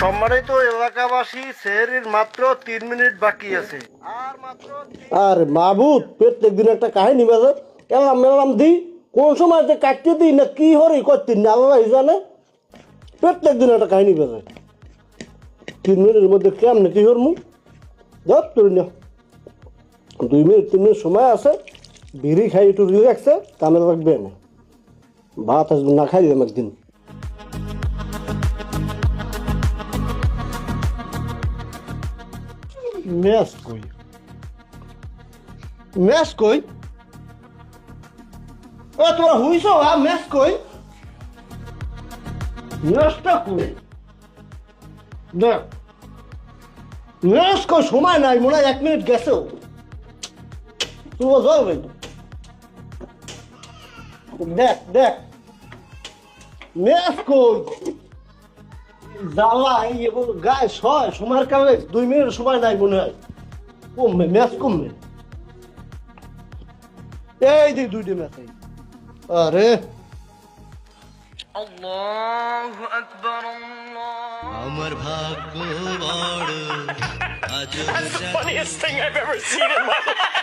সম্মানিত এলাকাবাসী, সেহরির মাত্র 3 মিনিট বাকি আছে। আর মাহবুব প্রত্যেক দিন একটা কাহিনী বাজে এলাম মেলাম দিই কোন সময় যে কাটতে দিই না কি হরি করতে না আল্লাহ জানে প্রত্যেক দিন একটা কাহিনী বাজে 3 মিনিটের মধ্যে কেমনে কি হরমু ধর তোর না 2 মিনিট 3 মিনিট সময় আছে বিড়ি খাই একটু রিল্যাক্সে কামে লাগবে না ভাত আসবে না খাই দিলাম একদিন ম্যাচ কই ম্যাচ কই ও তোরা হুইছো ম্যাচ কই ম্যাচটা কই দেখ ম্যাচ কই সময় নাই মনে হয় 1 মিনিট গেছেও তুই যাও ভাই দেখ দেখ ম্যাচ কই জ্বালা এই গায়ে সময়ের কারণে 2 মিনিট সময় নাই মনে হয় কমবে ম্যাচ কমবে এই যে 2টি ম্যাচ আরে আল্লাহু আকবার আল্লাহ আমার ভাগ্য বড় আজ That's the funniest thing I've ever seen in my life